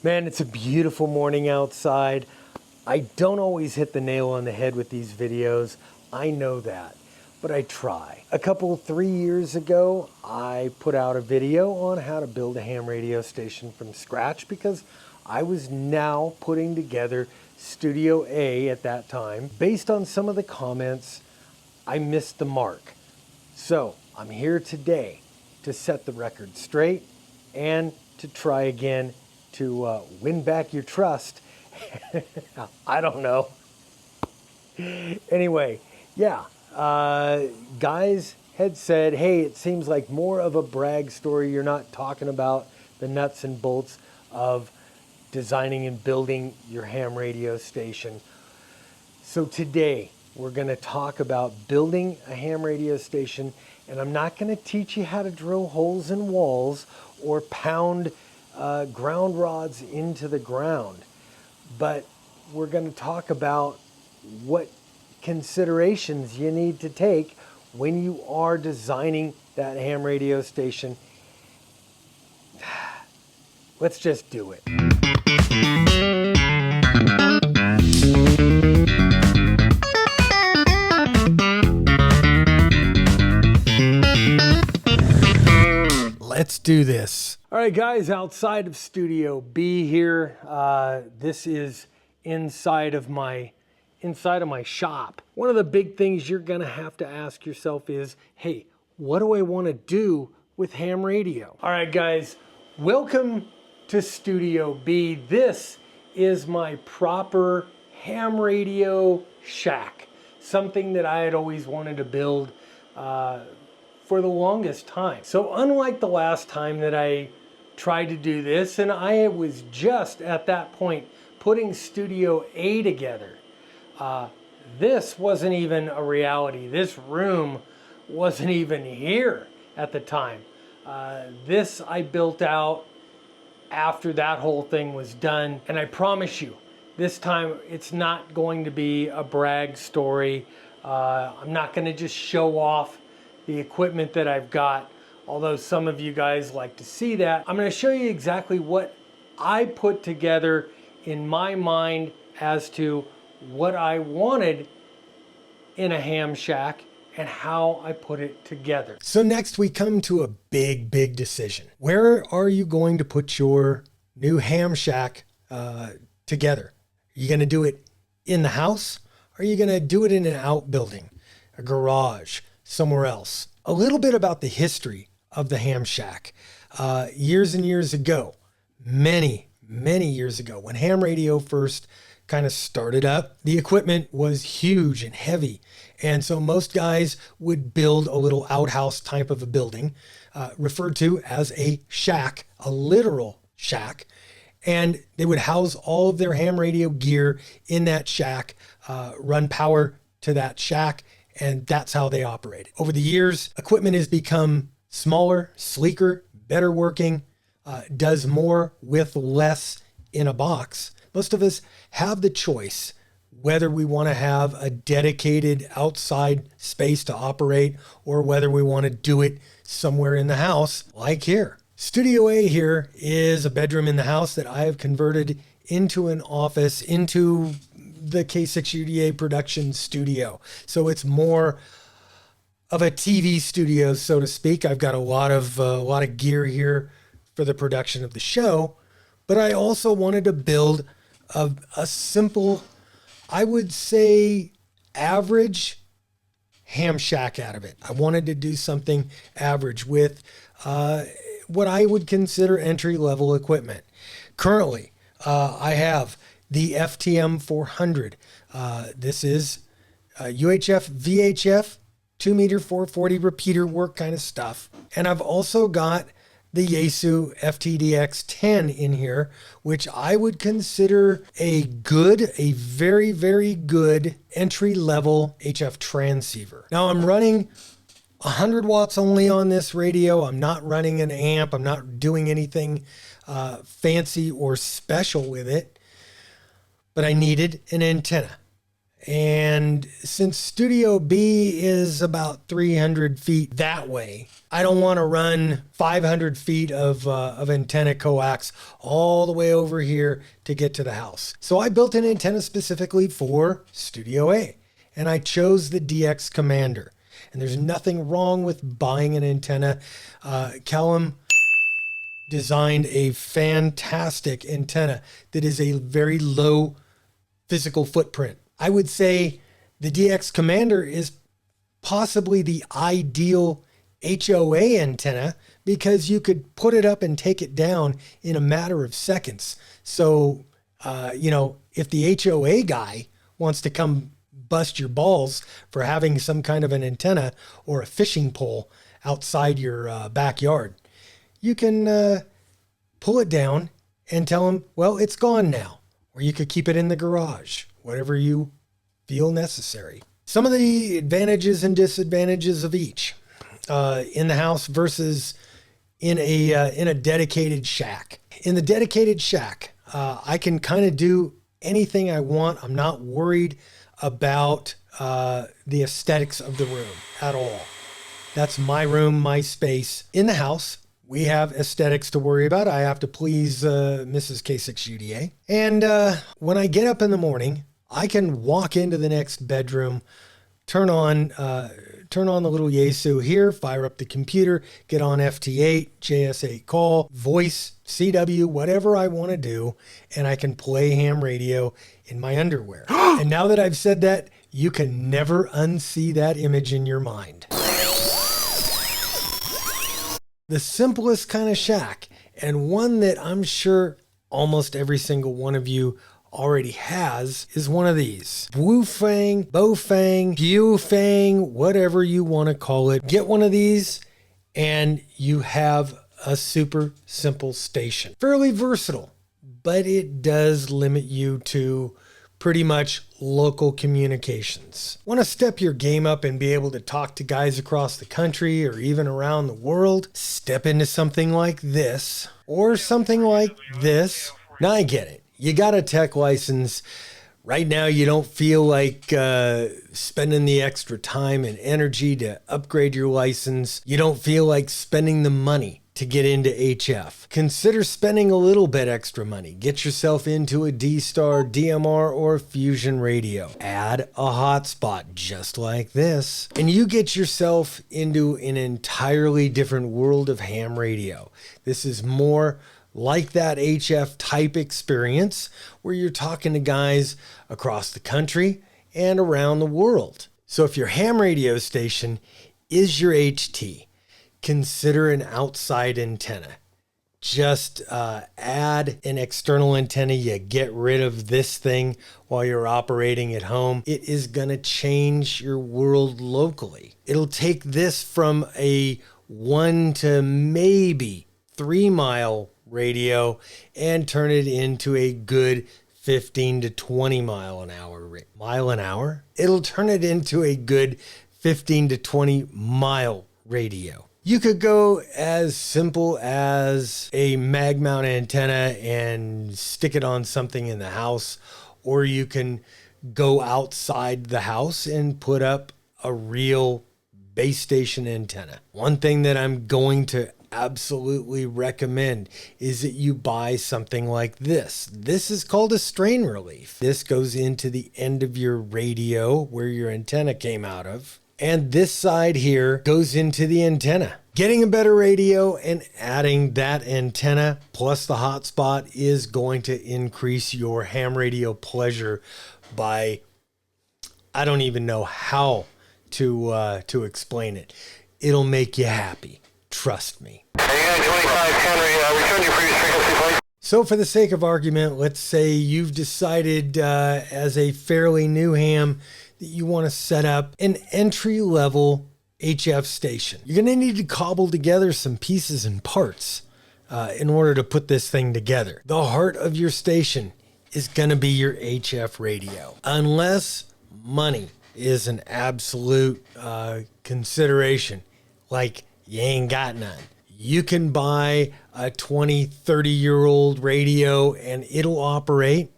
Man, it's a beautiful morning outside. I don't always hit the nail on the head with these videos. I know that, but I try. A couple, 3 years ago, I put out a video on how to build a ham radio station from scratch because I was now putting together Studio A at that time. Based on some of the comments, I missed the mark. So I'm here today to set the record straight and to try again to win back your trust. I don't know. Anyway, yeah, guys had said, hey, it seems like more of a brag story. You're not talking about the nuts and bolts of designing and building your ham radio station. So today we're going to talk about building a ham radio station, and I'm not going to teach you how to drill holes in walls or pound ground rods into the ground, but we're going to talk about what considerations you need to take when you are designing that ham radio station. Let's just do it. Let's do this. All right, guys, outside of Studio B here, this is inside of my shop. One of the big things you're gonna have to ask yourself is, hey, what do I want to do with ham radio? All right, guys, welcome to Studio B. This is my proper ham radio shack, something that I had always wanted to build for the longest time. So unlike the last time that I tried to do this, and I was just at that point putting Studio A together, this wasn't even a reality. This room wasn't even here at the time. This I built out after that whole thing was done, and I promise you, this time it's not going to be a brag story. I'm not going to just show off the equipment that I've got, although some of you guys like to see that. I'm going to show you exactly what I put together in my mind as to what I wanted in a ham shack and how I put it together. So next we come to a big decision. Where are you going to put your new ham shack together? Are you going to do it in the house? Or are you going to do it in an outbuilding, a garage, somewhere else? A little bit about the history of the ham shack. Years and years ago, many years ago, when ham radio first kind of started up, the equipment was huge and heavy. And so most guys would build a little outhouse type of a building, referred to as a shack, a literal shack. And they would house all of their ham radio gear in that shack, run power to that shack, and that's how they operated. Over the years, equipment has become smaller, sleeker, better working, does more with less in a box. Most of us have the choice whether we want to have a dedicated outside space to operate or whether we want to do it somewhere in the house, like here. Studio A here is a bedroom in the house that I have converted into an office, into the K6UDA production studio. So it's more of a TV studio, so to speak. I've got a lot of gear here for the production of the show, but I also wanted to build a simple, I would say, average ham shack out of it. I wanted to do something average with what I would consider entry-level equipment. Currently, I have the FTM 400. This is UHF, VHF, 2-meter 440 repeater work kind of stuff. And I've also got the Yaesu FTDX 10 in here, which I would consider a very good entry-level HF transceiver. Now I'm running 100 watts only on this radio. I'm not running an amp. I'm not doing anything fancy or special with it, but I needed an antenna. And since Studio B is about 300 feet that way, I don't want to run 500 feet of antenna coax all the way over here to get to the house. So I built an antenna specifically for Studio A, and I chose the DX Commander. And there's nothing wrong with buying an antenna. Callum designed a fantastic antenna that is a very low physical footprint. I would say the DX Commander is possibly the ideal HOA antenna because you could put it up and take it down in a matter of seconds. So, if the HOA guy wants to come bust your balls for having some kind of an antenna or a fishing pole outside your backyard, you can pull it down and tell them, well, it's gone now. Or you could keep it in the garage, whatever you feel necessary. Some of the advantages and disadvantages of each in the house versus in a dedicated shack. In the dedicated shack, I can kind of do anything I want. I'm not worried about the aesthetics of the room at all. That's my room, my space. In the house, we have aesthetics to worry about. I have to please Mrs. K6UDA. And when I get up in the morning, I can walk into the next bedroom, turn on the little Yaesu here, fire up the computer, get on FT8, JS8 call, voice, CW, whatever I want to do, and I can play ham radio in my underwear. And now that I've said that, you can never unsee that image in your mind. The simplest kind of shack, and one that I'm sure almost every single one of you already has, is one of these. Woofang, Bofang, Bufang, whatever you want to call it. Get one of these and you have a super simple station. Fairly versatile, but it does limit you to pretty much local communications. Want to step your game up and be able to talk to guys across the country or even around the world? Step into something like this or something like this. Now I get it. You got a tech license. Right now you don't feel like spending the extra time and energy to upgrade your license. You don't feel like spending the money to get into HF. Consider spending a little bit extra money. Get yourself into a D-Star, DMR, or Fusion radio. Add a hotspot just like this, and you get yourself into an entirely different world of ham radio. This is more like that HF type experience where you're talking to guys across the country and around the world. So if your ham radio station is your HT, consider an outside antenna. Just add an external antenna. You get rid of this thing while you're operating at home. It is going to change your world locally. It'll take this from a 1 to maybe 3 mile radio and turn it into a good 15 to 20 mile an hour. It'll turn it into a good 15 to 20 mile radio. You could go as simple as a mag mount antenna and stick it on something in the house, or you can go outside the house and put up a real base station antenna. One thing that I'm going to absolutely recommend is that you buy something like this. This is called a strain relief. This goes into the end of your radio where your antenna came out of. And this side here goes into the antenna. Getting a better radio and adding that antenna plus the hotspot is going to increase your ham radio pleasure by, I don't even know how to explain it. It'll make you happy. Trust me. So for the sake of argument, let's say you've decided as a fairly new ham that you want to set up an entry-level HF station. You're going to need to cobble together some pieces and parts in order to put this thing together. The heart of your station is going to be your HF radio. Unless money is an absolute consideration, like you ain't got none. You can buy a 20, 30-year-old radio and it'll operate,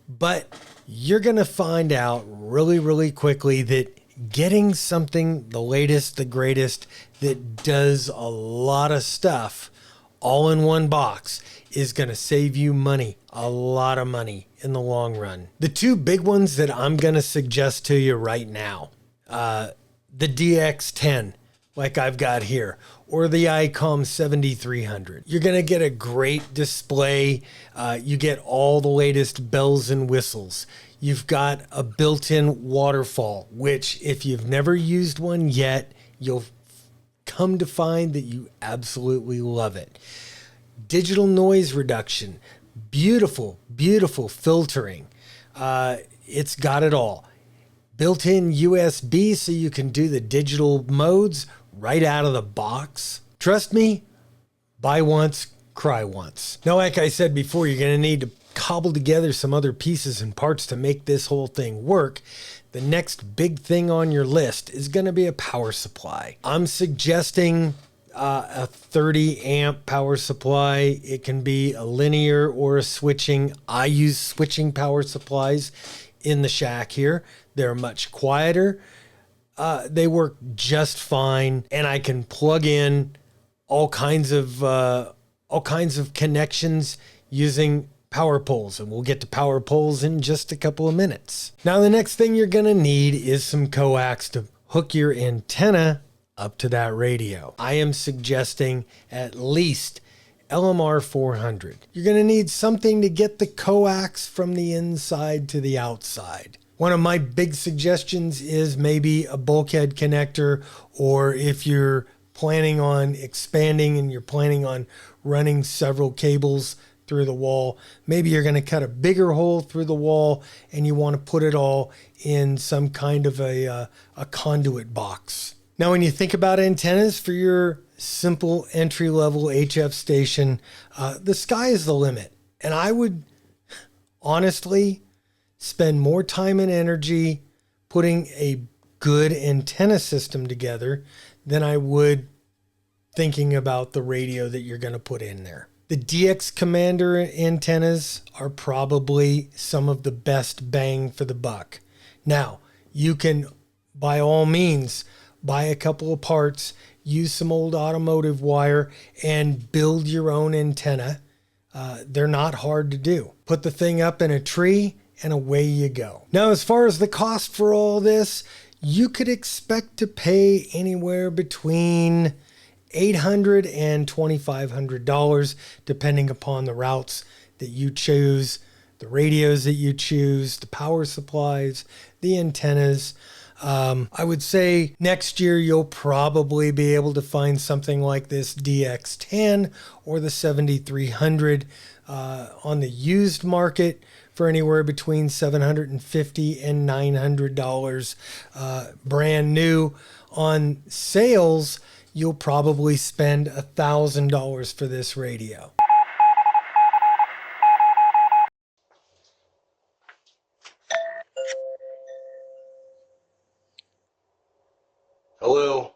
but you're going to find out really, really quickly that getting something, the latest, the greatest, that does a lot of stuff all in one box is going to save you money, a lot of money in the long run. The two big ones that I'm going to suggest to you right now, the DX10, like I've got here, or the ICOM 7300. You're going to get a great display. You get all the latest bells and whistles. You've got a built-in waterfall, which if you've never used one yet, you'll come to find that you absolutely love it. Digital noise reduction, beautiful, beautiful filtering. It's got it all. Built-in USB so you can do the digital modes right out of the box. Trust me, buy once, cry once. Now, like I said before, you're going to need to cobble together some other pieces and parts to make this whole thing work. The next big thing on your list is going to be a power supply. I'm suggesting a 30 amp power supply. It can be a linear or a switching. I use switching power supplies in the shack here. They're much quieter. They work just fine, and I can plug in all kinds of connections using power poles, and we'll get to power poles in just a couple of minutes. Now, the next thing you're going to need is some coax to hook your antenna up to that radio. I am suggesting at least LMR 400. You're going to need something to get the coax from the inside to the outside. One of my big suggestions is maybe a bulkhead connector, or if you're planning on expanding and you're planning on running several cables through the wall, maybe you're going to cut a bigger hole through the wall and you want to put it all in some kind of a conduit box. Now, when you think about antennas for your simple entry-level HF station, the sky is the limit. And I would honestly spend more time and energy putting a good antenna system together than I would thinking about the radio that you're going to put in there. The DX Commander antennas are probably some of the best bang for the buck. Now, you can, by all means, buy a couple of parts, use some old automotive wire, and build your own antenna. They're not hard to do. Put the thing up in a tree, and away you go. Now, as far as the cost for all this, you could expect to pay anywhere between $800 and $2,500, depending upon the routes that you choose, the radios that you choose, the power supplies, the antennas. I would say next year you'll probably be able to find something like this DX10 or the 7300 on the used market for anywhere between $750 and $900. Brand new. On sales, you'll probably spend $1,000 for this radio. Hello?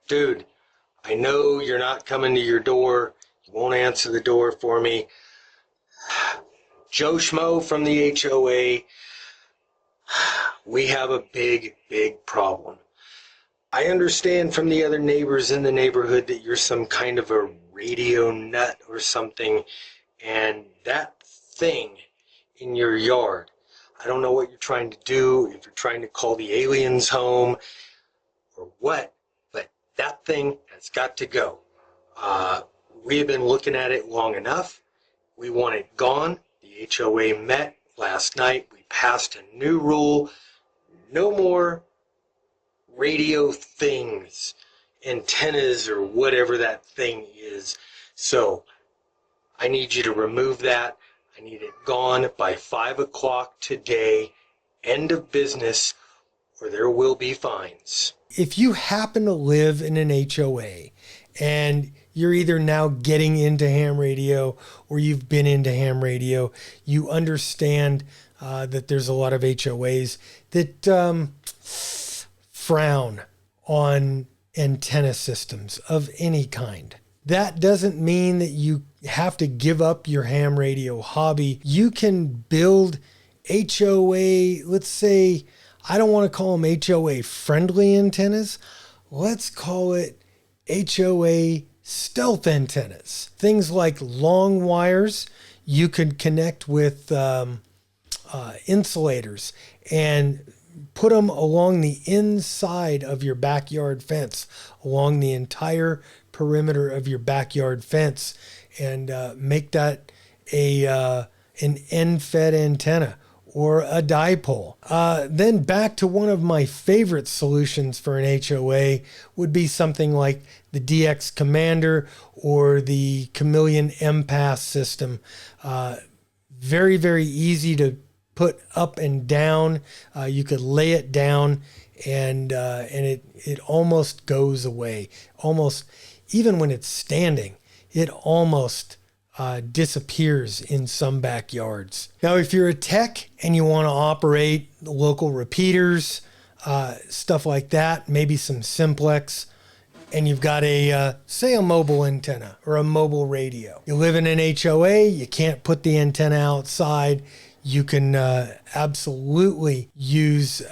Dude, I know you're not coming to your door. You won't answer the door for me. Joe Schmo from the HOA. We have a big, big problem. I understand from the other neighbors in the neighborhood that you're some kind of a radio nut or something, and that thing in your yard, I don't know what you're trying to do, if you're trying to call the aliens home or what, but that thing has got to go. We have been looking at it long enough. We want it gone. The HOA met last night. We passed a new rule. No more radio things, antennas, or whatever that thing is. So I need you to remove that. I need it gone by 5 o'clock today. End of business, or there will be fines. If you happen to live in an HOA and you're either now getting into ham radio or you've been into ham radio, you understand that there's a lot of HOAs that frown on antenna systems of any kind. That doesn't mean that you have to give up your ham radio hobby. You can build HOA, let's say, I don't want to call them HOA friendly antennas. Let's call it HOA stealth antennas. Things like long wires you could connect with insulators and put them along the inside of your backyard fence, along the entire perimeter of your backyard fence, and make that an end-fed antenna or a dipole. Then back to one of my favorite solutions for an HOA would be something like the DX Commander or the Chameleon MPass system. Very, very easy to put up and down. You could lay it down and it almost goes away. Almost, even when it's standing, it almost disappears in some backyards. Now, if you're a tech and you want to operate local repeaters, stuff like that, maybe some simplex, and you've got say a mobile antenna or a mobile radio. You live in an HOA, you can't put the antenna outside. You can absolutely use,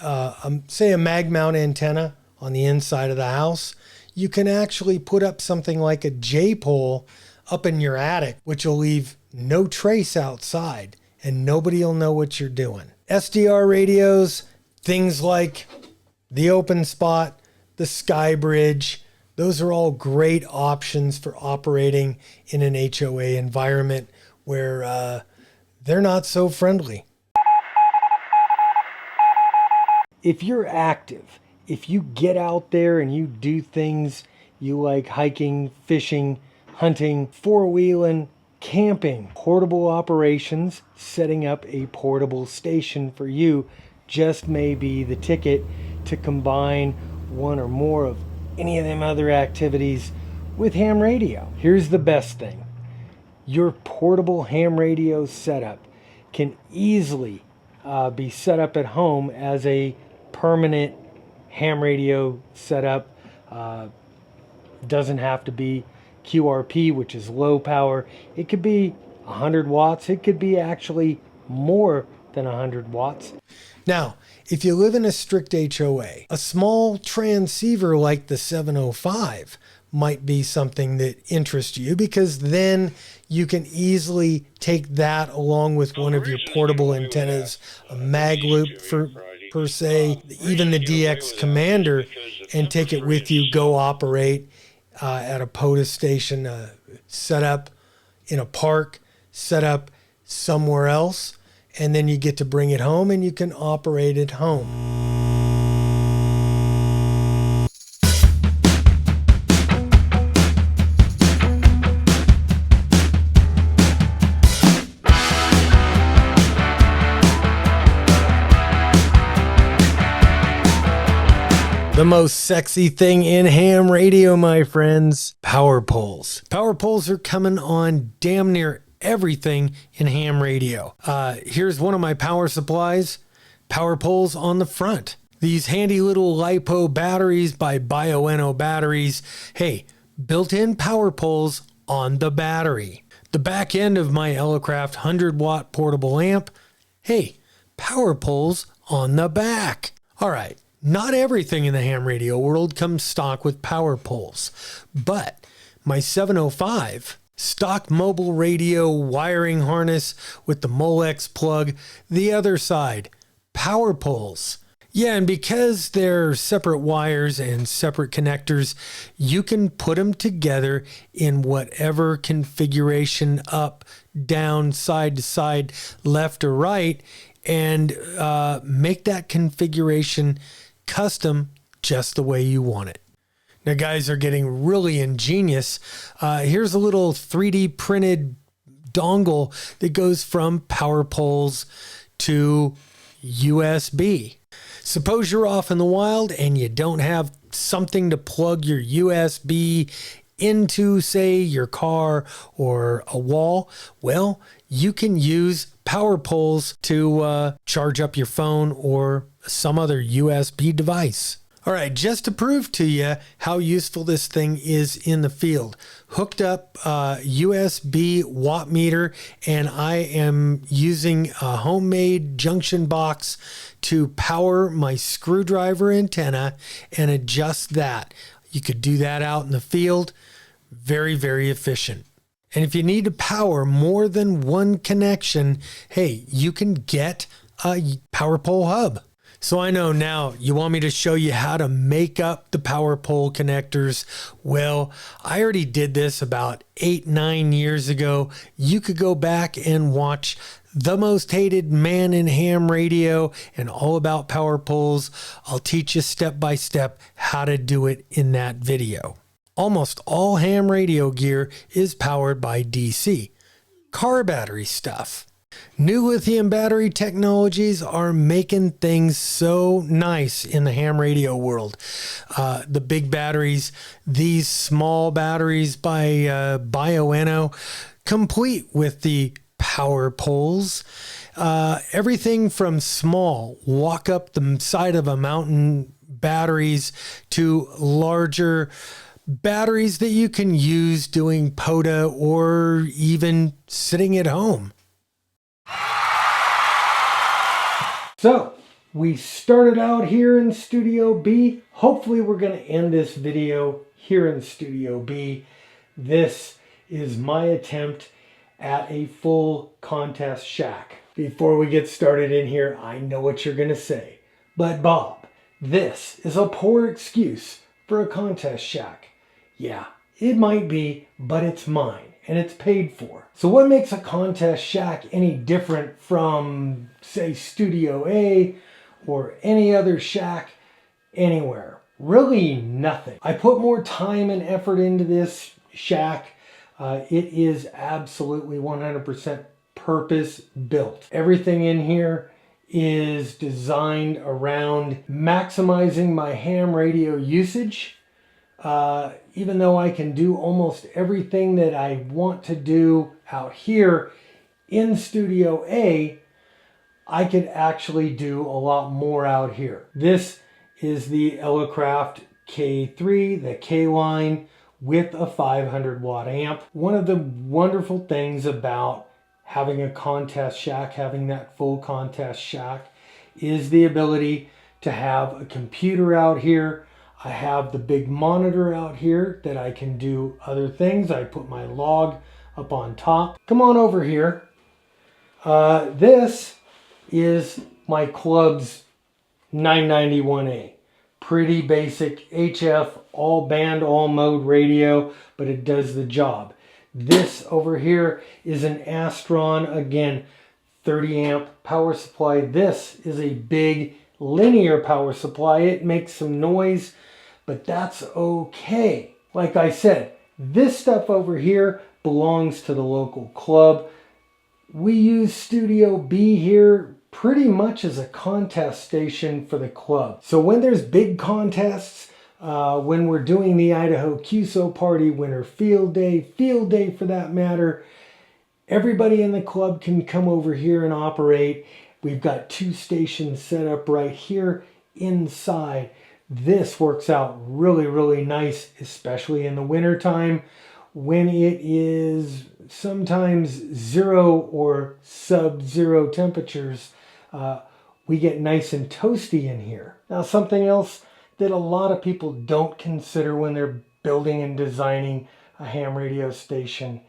say, a mag mount antenna on the inside of the house. You can actually put up something like a J-pole up in your attic, which will leave no trace outside and nobody will know what you're doing. SDR radios, things like the Open Spot, the Sky Bridge, those are all great options for operating in an HOA environment where they're not so friendly. If you're active, if you get out there and you do things you like, hiking, fishing, hunting, four-wheeling, camping, portable operations, setting up a portable station for you just may be the ticket to combine one or more of any of them other activities with ham radio. Here's the best thing. Your portable ham radio setup can easily be set up at home as a permanent ham radio setup. Doesn't have to be QRP, which is low power. It could be 100 watts. It could be actually more than 100 watts. Now, if you live in a strict HOA, a small transceiver like the 705 might be something that interests you, because then you can easily take that along with one of your portable antennas, a mag loop per se, even the DX Commander, and take it with you, go operate at a POTUS station, set up in a park, set up somewhere else, and then you get to bring it home and you can operate at home. The most sexy thing in ham radio, my friends, power poles. Power poles are coming on damn near everything in ham radio. Here's one of my power supplies, power poles on the front. These handy little LiPo batteries by Bioenno Batteries. Hey, built-in power poles on the battery. The back end of my Elecraft 100-watt portable amp. Hey, power poles on the back. All right. Not everything in the ham radio world comes stock with power poles, but my 705 stock mobile radio wiring harness with the Molex plug, the other side, power poles. Yeah, and because they're separate wires and separate connectors, you can put them together in whatever configuration, up, down, side to side, left or right, and make that configuration custom just the way you want it. Now, guys are getting really ingenious. Here's a little 3D printed dongle that goes from power poles to USB. Suppose you're off in the wild and you don't have something to plug your USB into, say, your car or a wall. Well, you can use power poles to charge up your phone or some other USB device. All right, just to prove to you how useful this thing is in the field, hooked up USB watt meter, and I am using a homemade junction box to power my screwdriver antenna and adjust that. You could do that out in the field. Very, very efficient. And if you need to power more than one connection, hey, you can get a power pole hub. So I know now you want me to show you how to make up the power pole connectors. Well, I already did this about 8-9 years ago. You could go back and watch The Most Hated Man in Ham Radio and all about power poles. I'll teach you step by step how to do it in that video. Almost all ham radio gear is powered by DC, car battery stuff. New lithium battery technologies are making things so nice in the ham radio world. The big batteries, these small batteries by Bioenno, complete with the power poles. Everything from small, walk up the side of a mountain batteries to larger batteries that you can use doing POTA or even sitting at home. So we started out here in Studio B. Hopefully we're going to end this video here in Studio B. This is my attempt at a full contest shack. Before we get started in here, I know what you're going to say. But Bob, this is a poor excuse for a contest shack. Yeah, it might be, but it's mine. And it's paid for. So what makes a contest shack any different from, say, Studio A or any other shack anywhere? Really nothing. I put more time and effort into this shack. It is absolutely 100% purpose built. Everything in here is designed around maximizing my ham radio usage. Even though I can do almost everything that I want to do out here in Studio A, I could actually do a lot more out here. This is the Elecraft K3, the K-line with a 500 watt amp. One of the wonderful things about having a contest shack, having that full contest shack, is the ability to have a computer out here. I have the big monitor out here that I can do other things. I put my log up on top. Come on over here. This is my club's 991A. Pretty basic HF, all band, all mode radio, but it does the job. This over here is an Astron, again, 30 amp power supply. This is a big linear power supply. It makes some noise, but that's okay. Like I said, this stuff over here belongs to the local club. We use Studio B here pretty much as a contest station for the club. So when there's big contests, when we're doing the Idaho QSO Party, Winter Field Day for that matter, everybody in the club can come over here and operate. We've got 2 stations set up right here inside. This works out really, really nice, especially in the winter time when it is sometimes 0 or sub-zero temperatures. We get nice and toasty in here. Now, something else that a lot of people don't consider when they're building and designing a ham radio station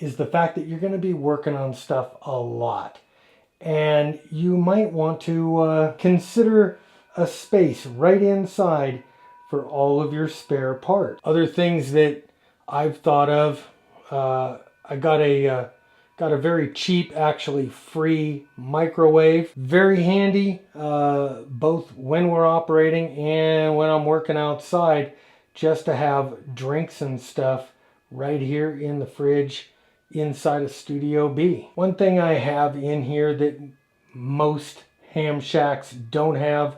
is the fact that you're going to be working on stuff a lot. And you might want to consider a space right inside for all of your spare parts. Other things that I've thought of, I got a very cheap, actually free microwave. Very handy, both when we're operating and when I'm working outside, just to have drinks and stuff right here in the fridge inside of Studio B. One thing I have in here that most ham shacks don't have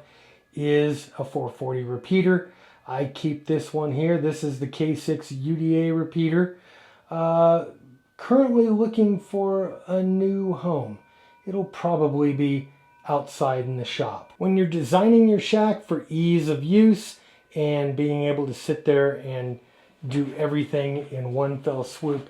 is a 440 repeater. I keep this one here. This is the K6 UDA repeater. Currently looking for a new home. It'll probably be outside in the shop. When you're designing your shack for ease of use and being able to sit there and do everything in one fell swoop,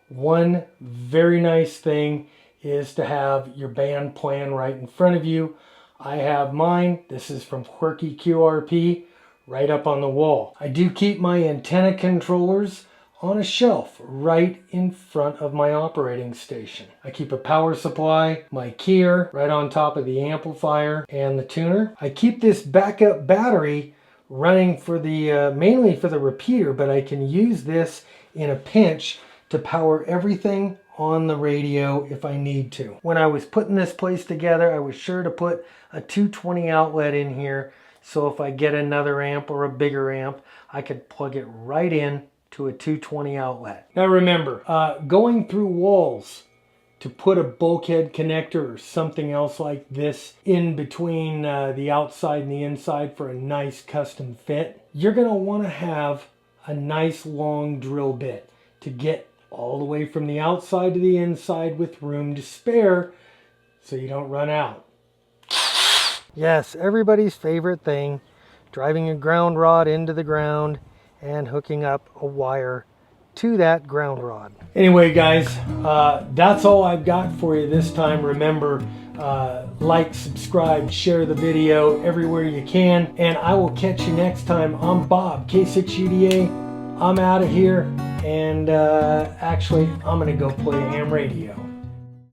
one very nice thing is to have your band plan right in front of you. I have mine. This is from Quirky QRP, right up on the wall. I do keep my antenna controllers on a shelf right in front of my operating station. I keep a power supply, my keyer right on top of the amplifier and the tuner. I keep this backup battery running for the mainly for the repeater, but I can use this in a pinch to power everything on the radio if I need to. When I was putting this place together, I was sure to put a 220 outlet in here, so if I get another amp or a bigger amp, I could plug it right in to a 220 outlet. Now remember, going through walls to put a bulkhead connector or something else like this in between the outside and the inside for a nice custom fit, you're going to want to have a nice long drill bit to get all the way from the outside to the inside with room to spare so you don't run out. Yes, everybody's favorite thing, driving a ground rod into the ground and hooking up a wire to that ground rod. Anyway guys, that's all I've got for you this time. Remember, like, subscribe, share the video everywhere you can, and I will catch you next time. I'm Bob, K6UDA. I'm out of here, and actually I'm gonna go play ham radio.